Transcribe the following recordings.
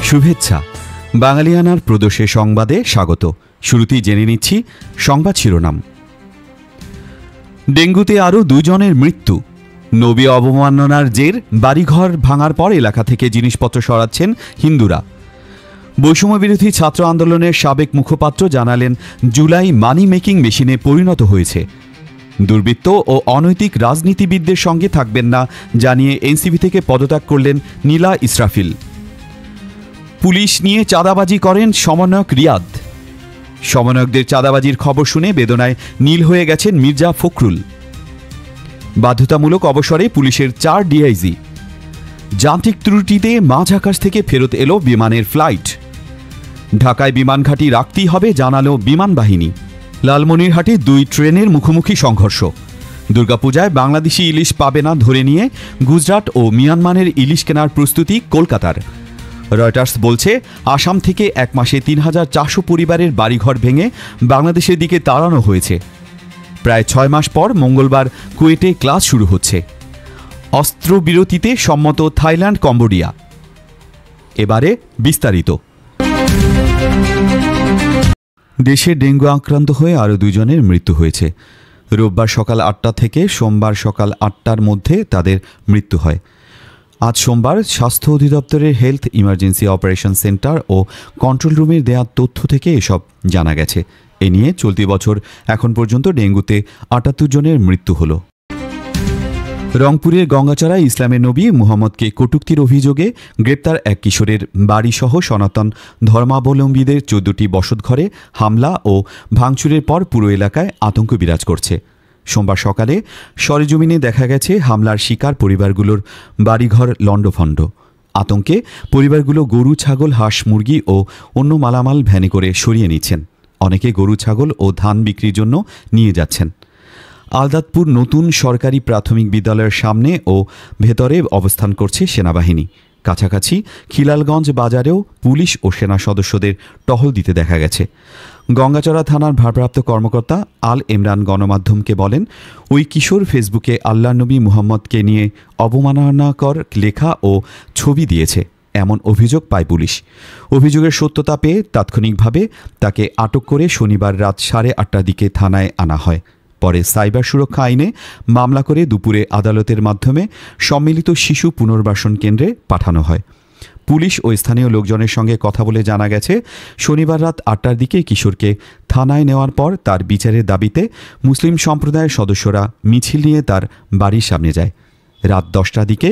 শুভেচ্ছা। বাঙালিয়ানার প্রদোষে সংবাদে স্বাগত। শুরুতেই জেনে নিচ্ছি সংবাদ শিরোনাম। ডেঙ্গুতে আরও 2 জনের মৃত্যু। নবী অবমাননার জের বাড়িঘর ভাঙার পর এলাকা থেকে জিনিসপত্র সরাচ্ছেন হিন্দুরা। বৈষম্য বিরোধী ছাত্র আন্দোলনের সাবেক মুখপাত্র জানালেন, জুলাই মানি মেকিং মেশিনে পরিণত হয়েছে। দুর্বৃত্ত ও অনৈতিক রাজনীতিবিদদের সঙ্গে থাকবেন না জানিয়ে এনসিপি থেকে পদত্যাগ করলেন নীলা ইসরাফিল। পুলিশ নিয়ে চাঁদাবাজি করেন সমন্বয়ক রিয়াদ। সমন্বয়কদের চাঁদাবাজির খবর শুনে বেদনায় নীল হয়ে গেছেন মির্জা ফখরুল। বাধ্যতামূলক অবসরে পুলিশের 4 ডিআইজি। যান্ত্রিক ত্রুটিতে মাঝ আকাশ থেকে ফেরত এলো বিমানের ফ্লাইট। ঢাকায় বিমান ঘাঁটি রাখতেই হবে জানালো বিমান বাহিনী। লালমনিরহাটে 2 ট্রেনের মুখোমুখি সংঘর্ষ। দুর্গাপূজায় বাংলাদেশি ইলিশ পাবে না ধরে নিয়ে গুজরাট ও মিয়ানমারের ইলিশ কেনার প্রস্তুতি কলকাতার। রয়টার্স বলছে, আসাম থেকে 1 মাসে 3400 পরিবারের বাড়িঘর ভেঙে বাংলাদেশের দিকে তাড়ানো হয়েছে। প্রায় 6 মাস পর মঙ্গলবার কুয়েটে ক্লাস শুরু হচ্ছে। অস্ত্রবিরতিতে সম্মত থাইল্যান্ড, কম্বোডিয়া। এবারে বিস্তারিত। দেশে ডেঙ্গু আক্রান্ত হয়ে আরও 2 জনের মৃত্যু হয়েছে। রোববার সকাল 8টা থেকে সোমবার সকাল 8টার মধ্যে তাদের মৃত্যু হয়। আজ সোমবার স্বাস্থ্য অধিদপ্তরের হেলথ ইমার্জেন্সি অপারেশন সেন্টার ও কন্ট্রোল রুমের দেয়া তথ্য থেকে এসব জানা গেছে। এ নিয়ে চলতি বছর এখন পর্যন্ত ডেঙ্গুতে 78 জনের মৃত্যু হল। রংপুরের গঙ্গাচড়ায় ইসলামের নবী মুহাম্মদকে কটূক্তির অভিযোগে গ্রেপ্তার এক কিশোরের বাড়িসহ সনাতন ধর্মাবলম্বীদের 14টি বসতঘরে হামলা ও ভাঙচুরের পর পুরো এলাকায় আতঙ্ক বিরাজ করছে। সোমবার সকালে সরেজমিনে দেখা গেছে হামলার শিকার পরিবারগুলোর বাড়িঘর লণ্ডভণ্ড। আতঙ্কে পরিবারগুলো গরু, ছাগল, হাঁস, মুরগি ও অন্য মালামাল ভ্যানে করে সরিয়ে নিচ্ছেন। অনেকে গরু, ছাগল ও ধান বিক্রির জন্য নিয়ে যাচ্ছেন। আলদাতপুর নতুন সরকারি প্রাথমিক বিদ্যালয়ের সামনে ও ভেতরে অবস্থান করছে সেনাবাহিনী। কাছাকাছি খিলালগঞ্জ বাজারেও পুলিশ ও সেনা সদস্যদের টহল দিতে দেখা গেছে। গঙ্গাচড়া থানার ভারপ্রাপ্ত কর্মকর্তা আল ইমরান গণমাধ্যমকে বলেন, ওই কিশোর ফেসবুকে আল্লাহ নবী মুহাম্মদকে নিয়ে অবমাননাকর লেখা ও ছবি দিয়েছে এমন অভিযোগ পায় পুলিশ। অভিযোগের সত্যতা পেয়ে তাৎক্ষণিকভাবে তাকে আটক করে শনিবার রাত 8:30টার দিকে থানায় আনা হয়। পরে সাইবার সুরক্ষা আইনে মামলা করে দুপুরে আদালতের মাধ্যমে সম্মিলিত শিশু পুনর্বাসন কেন্দ্রে পাঠানো হয়। পুলিশ ও স্থানীয় লোকজনের সঙ্গে কথা বলে জানা গেছে, শনিবার রাত 8টার দিকে কিশোরকে থানায় নেওয়ার পর তার বিচারের দাবিতে মুসলিম সম্প্রদায়ের সদস্যরা মিছিল নিয়ে তার বাড়ির সামনে যায়। রাত 10টার দিকে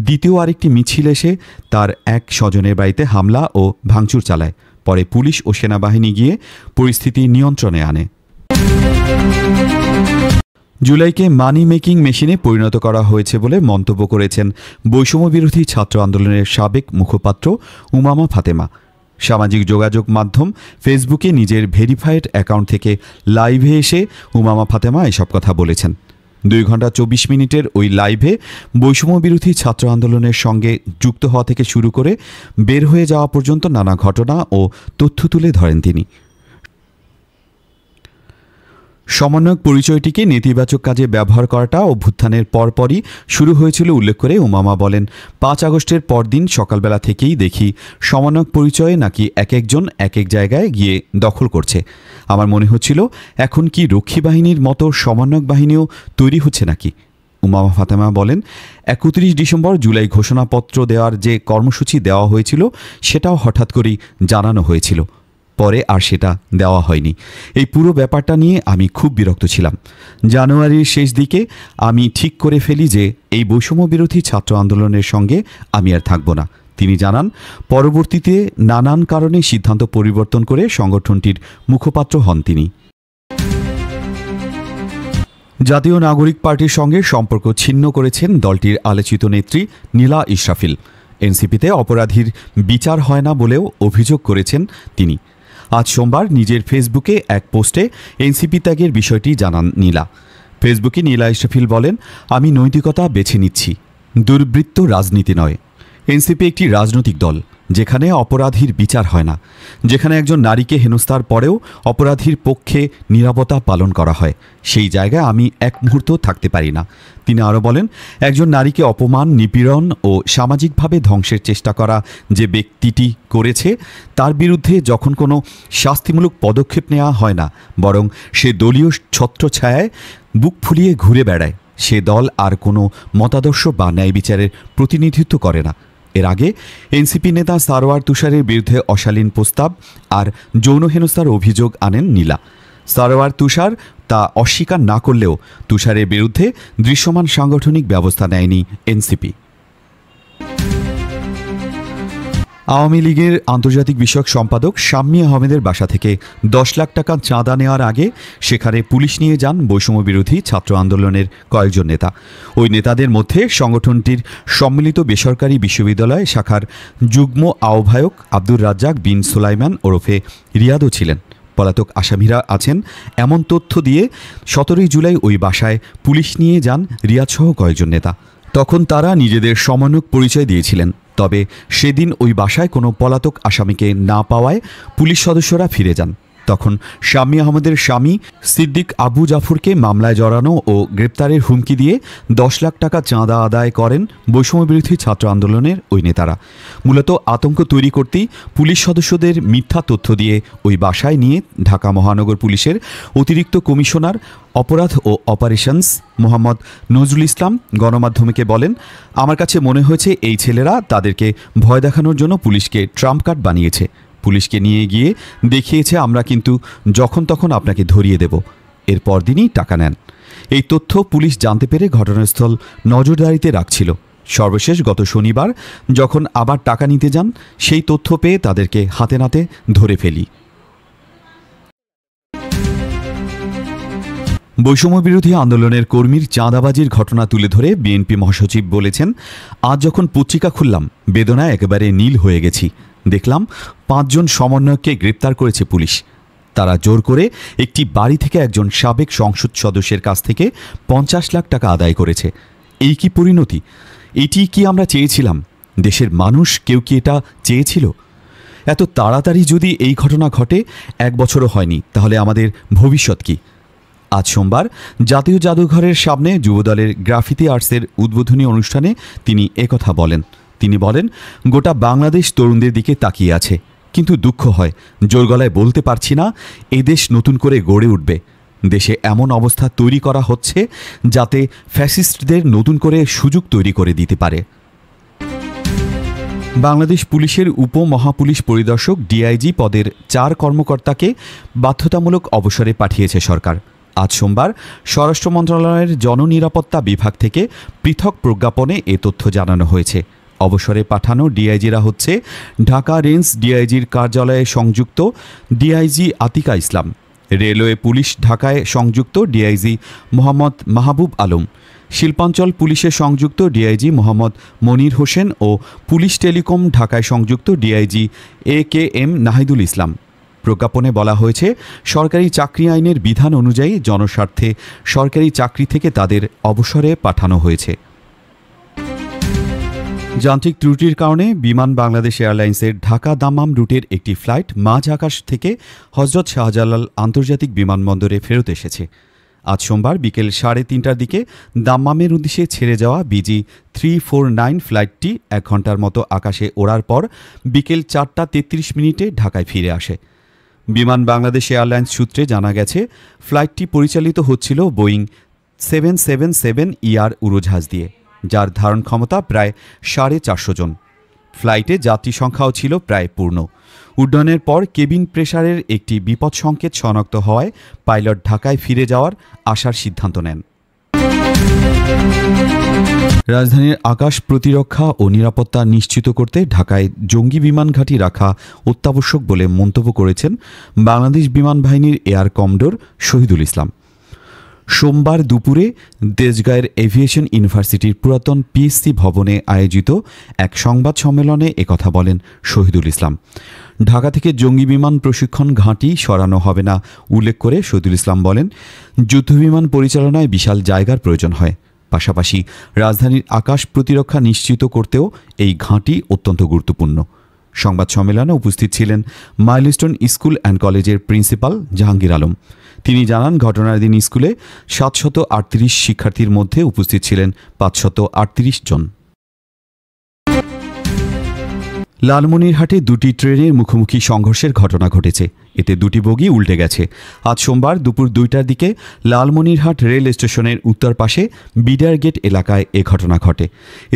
দ্বিতীয় আরেকটি মিছিল এসে তার এক স্বজনের বাড়িতে হামলা ও ভাঙচুর চালায়। পরে পুলিশ ও সেনাবাহিনী গিয়ে পরিস্থিতি নিয়ন্ত্রণে আনে। জুলাইকে মানি মেকিং মেশিনে পরিণত করা হয়েছে বলে মন্তব্য করেছেন বৈষম্য বিরোধী ছাত্র আন্দোলনের সাবেক মুখপাত্র উমামা ফাতেমা। সামাজিক যোগাযোগ মাধ্যম ফেসবুকে নিজের ভেরিফাইড অ্যাকাউন্ট থেকে লাইভে এসে উমামা ফাতেমা এসব কথা বলেছেন। 2 ঘণ্টা 24 মিনিটের ওই লাইভে বৈষম্য বিরোধী ছাত্র আন্দোলনের সঙ্গে যুক্ত হওয়া থেকে শুরু করে বের হয়ে যাওয়া পর্যন্ত নানা ঘটনা ও তথ্য তুলে ধরেন তিনি। সমন্বয়ক পরিচয়টিকে নেতিবাচক কাজে ব্যবহার করাটা অভ্যুত্থানের পরপরই শুরু হয়েছিল উল্লেখ করে উমামা বলেন, 5 আগস্টের পরদিন সকালবেলা থেকেই দেখি সমন্বয়ক পরিচয়ে নাকি এক একজন এক এক জায়গায় গিয়ে দখল করছে। আমার মনে হচ্ছিল, এখন কি রক্ষী বাহিনীর মতো সমন্বয়ক বাহিনীও তৈরি হচ্ছে নাকি? উমামা ফাতেমা বলেন, 31 ডিসেম্বর জুলাই ঘোষণাপত্র দেওয়ার যে কর্মসূচি দেওয়া হয়েছিল সেটাও হঠাৎ করেই জানানো হয়েছিল, পরে আর সেটা দেওয়া হয়নি। এই পুরো ব্যাপারটা নিয়ে আমি খুব বিরক্ত ছিলাম। জানুয়ারির শেষ দিকে আমি ঠিক করে ফেলি যে এই বৈষম্য বিরোধী ছাত্র আন্দোলনের সঙ্গে আমি আর থাকব না। তিনি জানান, পরবর্তীতে নানান কারণে সিদ্ধান্ত পরিবর্তন করে সংগঠনটির মুখপাত্র হন তিনি। জাতীয় নাগরিক পার্টির সঙ্গে সম্পর্ক ছিন্ন করেছেন দলটির আলোচিত নেত্রী নীলা ইসরাফিল। এনসিপিতে অপরাধীর বিচার হয় না বলেও অভিযোগ করেছেন তিনি। আজ সোমবার নিজের ফেসবুকে এক পোস্টে এনসিপি ত্যাগের বিষয়টি জানান নীলা। ফেসবুকে নীলা ইসরাফিল বলেন, আমি নৈতিকতা বেছে নিচ্ছি, দুর্বৃত্ত রাজনীতি নয়। এনসিপি একটি রাজনৈতিক দল। যেখানে অপরাধীর বিচার হয় না, যেখানে একজন নারীকে হেনস্থার পরেও অপরাধীর পক্ষে নীরবতা পালন করা হয়, সেই জায়গায় আমি এক মুহূর্ত থাকতে পারি না। তিনি আরও বলেন, একজন নারীকে অপমান, নিপীড়ন ও সামাজিকভাবে ধ্বংসের চেষ্টা করা যে ব্যক্তিটি করেছে তার বিরুদ্ধে যখন কোনো শাস্তিমূলক পদক্ষেপ নেওয়া হয় না, বরং সে দলীয় ছত্রছায়ায় বুক ফুলিয়ে ঘুরে বেড়ায়, সে দল আর কোনো মতাদর্শ বা ন্যায় বিচারের প্রতিনিধিত্ব করে না। এর আগে এনসিপি নেতা সারওয়ার তুষারের বিরুদ্ধে অশালীন প্রস্তাব আর যৌন হেনস্থার অভিযোগ আনেন নীলা। সারওয়ার তুষার তা অস্বীকার না করলেও তুষারের বিরুদ্ধে দৃশ্যমান সাংগঠনিক ব্যবস্থা নেয়নি এনসিপি। আওয়ামী লীগের আন্তর্জাতিক বিষয়ক সম্পাদক শাম্মী আহমেদের বাসা থেকে 10 লাখ টাকা চাঁদা নেওয়ার আগে সেখানে পুলিশ নিয়ে যান বৈষম্য বিরোধী ছাত্র আন্দোলনের কয়েকজন নেতা। ওই নেতাদের মধ্যে সংগঠনটির সম্মিলিত বেসরকারি বিশ্ববিদ্যালয় শাখার যুগ্ম আহ্বায়ক আব্দুর রাজ্জাক বিন সুলাইমান ওরফে রিয়াদও ছিলেন। পলাতক আসামিরা আছেন এমন তথ্য দিয়ে 17 জুলাই ওই বাসায় পুলিশ নিয়ে যান রিয়াদসহ কয়েকজন নেতা। তখন তারা নিজেদের সমন্বয়ক পরিচয় দিয়েছিলেন। তবে সেদিন ওই বাসায় কোনো পলাতক আসামিকে না পাওয়ায় পুলিশ সদস্যরা ফিরে যান। তখন শাম্মী আহমেদের স্বামী সিদ্দিক আবু জাফরকে মামলায় জড়ানো ও গ্রেপ্তারের হুমকি দিয়ে 10 লাখ টাকা চাঁদা আদায় করেন বৈষম্যবিরোধী ছাত্র আন্দোলনের ওই নেতারা। মূলত আতঙ্ক তৈরি করতেই পুলিশ সদস্যদের মিথ্যা তথ্য দিয়ে ওই বাসায় নিয়ে ঢাকা মহানগর পুলিশের অতিরিক্ত কমিশনার অপরাধ ও অপারেশনস মোহাম্মদ নজরুল ইসলাম গণমাধ্যমকে বলেন, আমার কাছে মনে হয়েছে এই ছেলেরা তাদেরকে ভয় দেখানোর জন্য পুলিশকে ট্রাম্প কার্ড বানিয়েছে। পুলিশকে নিয়ে গিয়ে দেখিয়েছে আমরা কিন্তু যখন তখন আপনাকে ধরিয়ে দেব। এর পরদিনই টাকা নেন। এই তথ্য পুলিশ জানতে পেরে ঘটনাস্থল নজরদারিতে রাখছিল। সর্বশেষ গত শনিবার যখন আবার টাকা নিতে যান, সেই তথ্য পেয়ে তাদেরকে হাতে নাতে ধরে ফেলি। বৈষম্যবিরোধী আন্দোলনের কর্মীর চাঁদাবাজির ঘটনা তুলে ধরে বিএনপি মহাসচিব বলেছেন, আজ যখন পত্রিকা খুললাম বেদনায় একেবারে নীল হয়ে গেছি। দেখলাম 5 জন সমন্বয়ককে গ্রেপ্তার করেছে পুলিশ। তারা জোর করে একটি বাড়ি থেকে একজন সাবেক সংসদ সদস্যের কাছ থেকে 50 লাখ টাকা আদায় করেছে। এই কি পরিণতি? এটি কি আমরা চেয়েছিলাম? দেশের মানুষ কেউ কি এটা চেয়েছিল? এত তাড়াতাড়ি যদি এই ঘটনা ঘটে, 1 বছরও হয়নি, তাহলে আমাদের ভবিষ্যৎ কি? আজ সোমবার জাতীয় জাদুঘরের সামনে যুবদলের গ্রাফিতি আর্টসের উদ্বোধনী অনুষ্ঠানে তিনি একথা বলেন। তিনি বলেন, গোটা বাংলাদেশ তরুণদের দিকে তাকিয়ে আছে, কিন্তু দুঃখ হয় জোর গলায় বলতে পারছি না এদেশ নতুন করে গড়ে উঠবে। দেশে এমন অবস্থা তৈরি করা হচ্ছে যাতে ফ্যাসিস্টদের নতুন করে সুযোগ তৈরি করে দিতে পারে। বাংলাদেশ পুলিশের উপমহাপুলিশ পরিদর্শক ডিআইজি পদের 4 কর্মকর্তাকে বাধ্যতামূলক অবসরে পাঠিয়েছে সরকার। আজ সোমবার স্বরাষ্ট্র মন্ত্রণালয়ের জননিরাপত্তা বিভাগ থেকে পৃথক প্রজ্ঞাপনে এ তথ্য জানানো হয়েছে। অবসরে পাঠানো ডিআইজিরা হচ্ছে ঢাকা রেঞ্জ ডিআইজির কার্যালয়ে সংযুক্ত ডিআইজি আতিকা ইসলাম, রেলওয়ে পুলিশ ঢাকায় সংযুক্ত ডিআইজি মোহাম্মদ মাহবুব আলম, শিল্পাঞ্চল পুলিশে সংযুক্ত ডিআইজি মোহাম্মদ মনির হোসেন ও পুলিশ টেলিকম ঢাকায় সংযুক্ত ডিআইজি AKM নাহিদুল ইসলাম। প্রজ্ঞাপনে বলা হয়েছে, সরকারি চাকরি আইনের বিধান অনুযায়ী জনস্বার্থে সরকারি চাকরি থেকে তাদের অবসরে পাঠানো হয়েছে। যান্ত্রিক ত্রুটির কারণে বিমান বাংলাদেশ এয়ারলাইন্সের ঢাকা দাম্মাম রুটের একটি ফ্লাইট মাঝ আকাশ থেকে হজরত শাহজালাল আন্তর্জাতিক বিমানবন্দরে ফেরত এসেছে। আজ সোমবার বিকেল 3:30টার দিকে দাম্মামের উদ্দেশ্যে ছেড়ে যাওয়া BG 349 ফ্লাইটটি 1 ঘন্টার মতো আকাশে ওড়ার পর বিকেল 4:33 ঢাকায় ফিরে আসে। বিমান বাংলাদেশ এয়ারলাইন্স সূত্রে জানা গেছে, ফ্লাইটটি পরিচালিত হচ্ছিল বোয়িং 777ER উড়োজাহাজ দিয়ে, যার ধারণ ক্ষমতা প্রায় 450 জন। ফ্লাইটে যাত্রী সংখ্যাও ছিল প্রায় পূর্ণ। উড্ডয়নের পর কেবিন প্রেসারের একটি বিপদ সংকেত শনাক্ত হওয়ায় পাইলট ঢাকায় ফিরে যাওয়ার আসার সিদ্ধান্ত নেন। রাজধানীর আকাশ প্রতিরক্ষা ও নিরাপত্তা নিশ্চিত করতে ঢাকায় জঙ্গি বিমান ঘাঁটি রাখা অত্যাবশ্যক বলে মন্তব্য করেছেন বাংলাদেশ বিমান বাহিনীর এয়ার কমডোর শহীদুল ইসলাম। সোমবার দুপুরে দেশগাঁয়ের এভিয়েশন ইউনিভার্সিটির পুরাতন PSC ভবনে আয়োজিত এক সংবাদ সম্মেলনে একথা বলেন শহীদুল ইসলাম। ঢাকা থেকে জঙ্গি বিমান প্রশিক্ষণ ঘাঁটি সরানো হবে না উল্লেখ করে শহীদুল ইসলাম বলেন, যুদ্ধবিমান পরিচালনায় বিশাল জায়গার প্রয়োজন হয়। পাশাপাশি রাজধানীর আকাশ প্রতিরক্ষা নিশ্চিত করতেও এই ঘাঁটি অত্যন্ত গুরুত্বপূর্ণ। সংবাদ সম্মেলনে উপস্থিত ছিলেন মাইলস্টোন স্কুল অ্যান্ড কলেজের প্রিন্সিপাল জাহাঙ্গীর আলম। তিনি জানান, ঘটনার দিন স্কুলে 738 শিক্ষার্থীর মধ্যে উপস্থিত ছিলেন 538 জন। লালমনিরহাটে দুটি ট্রেনের মুখোমুখি সংঘর্ষের ঘটনা ঘটেছে। এতে দুটি বগি উল্টে গেছে। আজ সোমবার দুপুর 2টার দিকে লালমনিরহাট রেল স্টেশনের উত্তর পাশে বিডার গেট এলাকায় এ ঘটনা ঘটে।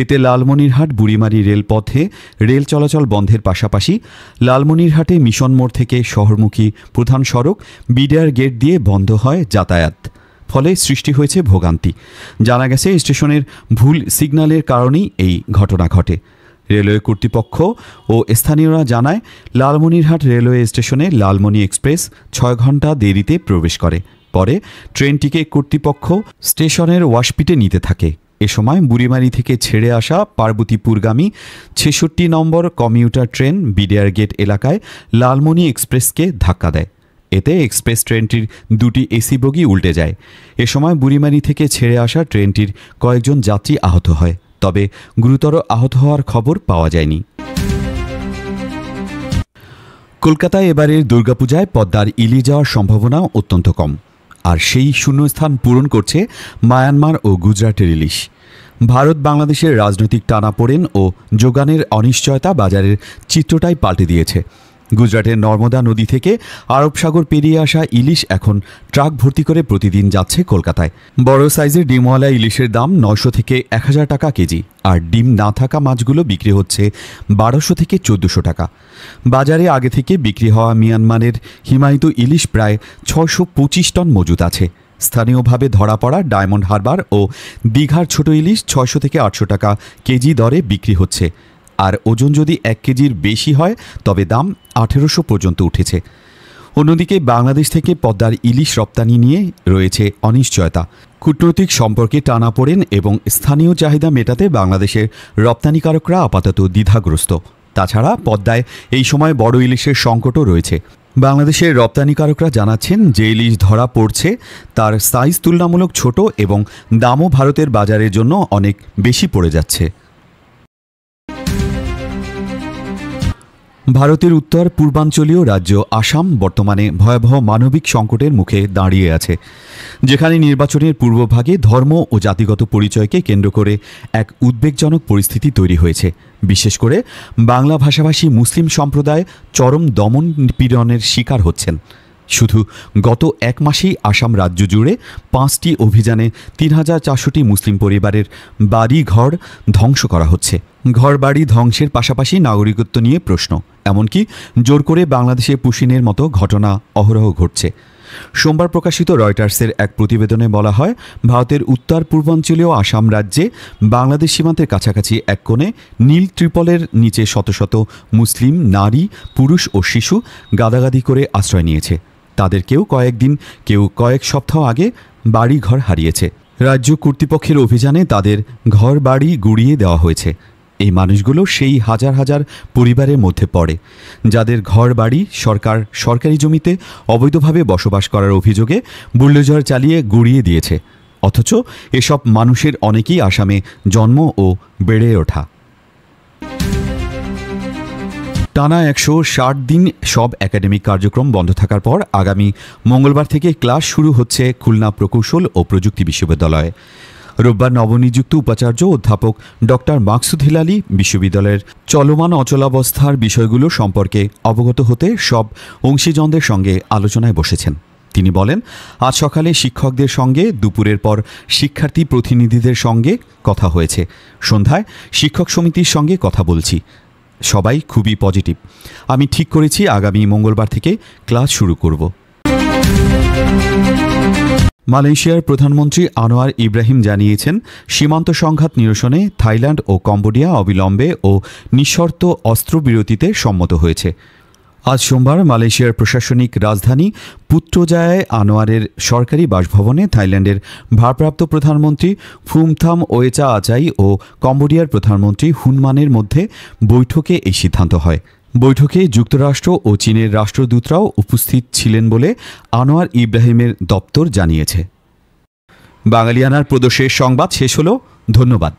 এতে লালমনিরহাট বুড়িমারি রেলপথে রেল চলাচল বন্ধের পাশাপাশি লালমনিরহাটে মিশন মোড় থেকে শহরমুখী প্রধান সড়ক বিডার গেট দিয়ে বন্ধ হয় যাতায়াত। ফলে সৃষ্টি হয়েছে ভোগান্তি। জানা গেছে, স্টেশনের ভুল সিগন্যালের কারণেই এই ঘটনা ঘটে। রেলওয়ে কর্তৃপক্ষ ও স্থানীয়রা জানায়, লালমনিরহাট রেলওয়ে স্টেশনে লালমনি এক্সপ্রেস 6 ঘন্টা দেরিতে প্রবেশ করে। পরে ট্রেনটিকে কর্তৃপক্ষ স্টেশনের ওয়াশপিটে নিতে থাকে। এ সময় বুড়িমারি থেকে ছেড়ে আসা পার্বতীপুরগামী 66 নম্বর কমিউটার ট্রেন বিডিআর গেট এলাকায় লালমনি এক্সপ্রেসকে ধাক্কা দেয়। এতে এক্সপ্রেস ট্রেনটির দুটি এসি বগি উল্টে যায়। এ সময় বুড়িমারি থেকে ছেড়ে আসা ট্রেনটির কয়েকজন যাত্রী আহত হয়, তবে গুরুতর আহত হওয়ার খবর পাওয়া যায়নি। কলকাতায় এবারের দুর্গাপূজায় পদ্মার ইলি যাওয়ার সম্ভাবনা অত্যন্ত কম, আর সেই শূন্যস্থান পূরণ করছে মায়ানমার ও গুজরাটের ইলিশ। ভারত বাংলাদেশের রাজনৈতিক টানাপোড়েন ও যোগানের অনিশ্চয়তা বাজারের চিত্রটাই পাল্টে দিয়েছে। গুজরাটের নর্মদা নদী থেকে আরব সাগর পেরিয়ে আসা ইলিশ এখন ট্রাক ভর্তি করে প্রতিদিন যাচ্ছে কলকাতায়। বড় সাইজের ডিমওয়ালা ইলিশের দাম 900 থেকে 1000 টাকা কেজি, আর ডিম না থাকা মাছগুলো বিক্রি হচ্ছে 1200 থেকে 1400 টাকা। বাজারে আগে থেকে বিক্রি হওয়া মিয়ানমারের হিমায়িত ইলিশ প্রায় 625 টন মজুত আছে। স্থানীয়ভাবে ধরা পড়া ডায়মন্ড হারবার ও দীঘার ছোট ইলিশ 600 থেকে 800 টাকা কেজি দরে বিক্রি হচ্ছে, আর ওজন যদি 1 কেজির বেশি হয় তবে দাম 1800 পর্যন্ত উঠেছে। অন্যদিকে বাংলাদেশ থেকে পদ্মার ইলিশ রপ্তানি নিয়ে রয়েছে অনিশ্চয়তা। কূটনৈতিক সম্পর্কে টানাপোড়েন এবং স্থানীয় চাহিদা মেটাতে বাংলাদেশের রপ্তানিকারকরা আপাতত দ্বিধাগ্রস্ত। তাছাড়া পদ্মায় এই সময় বড় ইলিশের সংকটও রয়েছে। বাংলাদেশের রপ্তানিকারকরা জানাচ্ছেন, যে ইলিশ ধরা পড়ছে তার সাইজ তুলনামূলক ছোট এবং দামও ভারতের বাজারের জন্য অনেক বেশি পড়ে যাচ্ছে। ভারতের উত্তর পূর্বাঞ্চলীয় রাজ্য আসাম বর্তমানে ভয়াবহ মানবিক সংকটের মুখে দাঁড়িয়ে আছে, যেখানে নির্বাচনের পূর্বভাগে ধর্ম ও জাতিগত পরিচয়কে কেন্দ্র করে এক উদ্বেগজনক পরিস্থিতি তৈরি হয়েছে। বিশেষ করে বাংলা ভাষাভাষী মুসলিম সম্প্রদায় চরম দমন পীড়নের শিকার হচ্ছেন। শুধু গত 1 মাসেই আসাম রাজ্য জুড়ে 5টি অভিযানে 3400টি মুসলিম পরিবারের বাড়ি ঘর ধ্বংস করা হচ্ছে। ঘরবাড়ি ধ্বংসের পাশাপাশি নাগরিকত্ব নিয়ে প্রশ্ন, এমনকি জোর করে বাংলাদেশে পুশিনের মতো ঘটনা অহরহ ঘটছে। সোমবার প্রকাশিত রয়টার্সের এক প্রতিবেদনে বলা হয়, ভারতের উত্তর পূর্বাঞ্চলীয় আসাম রাজ্যে বাংলাদেশ সীমান্তের কাছাকাছি এক কোণে নীল ত্রিপলের নিচে শত শত মুসলিম নারী, পুরুষ ও শিশু গাদাগাদি করে আশ্রয় নিয়েছে। তাদের কেউ কয়েকদিন, কেউ কয়েক সপ্তাহ আগে বাড়ি ঘর হারিয়েছে। রাজ্য কর্তৃপক্ষের অভিযানে তাদের ঘর বাড়ি গুড়িয়ে দেওয়া হয়েছে। এই মানুষগুলো সেই হাজার হাজার পরিবারের মধ্যে পড়ে, যাদের ঘর বাড়ি সরকারি জমিতে অবৈধভাবে বসবাস করার অভিযোগে বুলডোজার চালিয়ে গুড়িয়ে দিয়েছে। অথচ এসব মানুষের অনেকেই আসামে জন্ম ও বেড়ে ওঠা। টানা 160 দিন সব একাডেমিক কার্যক্রম বন্ধ থাকার পর আগামী মঙ্গলবার থেকে ক্লাস শুরু হচ্ছে খুলনা প্রকৌশল ও প্রযুক্তি বিশ্ববিদ্যালয়ে। রোববার নবনিযুক্ত উপাচার্য অধ্যাপক ডক্টর মাকসুদ হিলালি বিশ্ববিদ্যালয়ের চলমান অচলাবস্থার বিষয়গুলো সম্পর্কে অবগত হতে সব অংশীজনদের সঙ্গে আলোচনায় বসেছেন। তিনি বলেন, আজ সকালে শিক্ষকদের সঙ্গে, দুপুরের পর শিক্ষার্থী প্রতিনিধিদের সঙ্গে কথা হয়েছে, সন্ধ্যায় শিক্ষক সমিতির সঙ্গে কথা বলছি। সবাই খুবই পজিটিভ। আমি ঠিক করেছি আগামী মঙ্গলবার থেকে ক্লাস শুরু করব। মালয়েশিয়ার প্রধানমন্ত্রী আনোয়ার ইব্রাহিম জানিয়েছেন, সীমান্ত সংঘাত নিরসনে থাইল্যান্ড ও কম্বোডিয়া অবিলম্বে ও নিঃশর্ত অস্ত্রবিরতিতে সম্মত হয়েছে। আজ সোমবার মালয়েশিয়ার প্রশাসনিক রাজধানী পুত্রজায়ায় আনোয়ারের সরকারি বাসভবনে থাইল্যান্ডের ভারপ্রাপ্ত প্রধানমন্ত্রী ফুমথাম ওয়েচা আচাই ও কম্বোডিয়ার প্রধানমন্ত্রী হুনমানের মধ্যে বৈঠকে এই সিদ্ধান্ত হয়। বৈঠকে যুক্তরাষ্ট্র ও চীনের রাষ্ট্রদূতরাও উপস্থিত ছিলেন বলে আনোয়ার ইব্রাহিমের দপ্তর জানিয়েছে। বাঙালিয়ানার প্রদর্শের সংবাদ শেষ হল। ধন্যবাদ।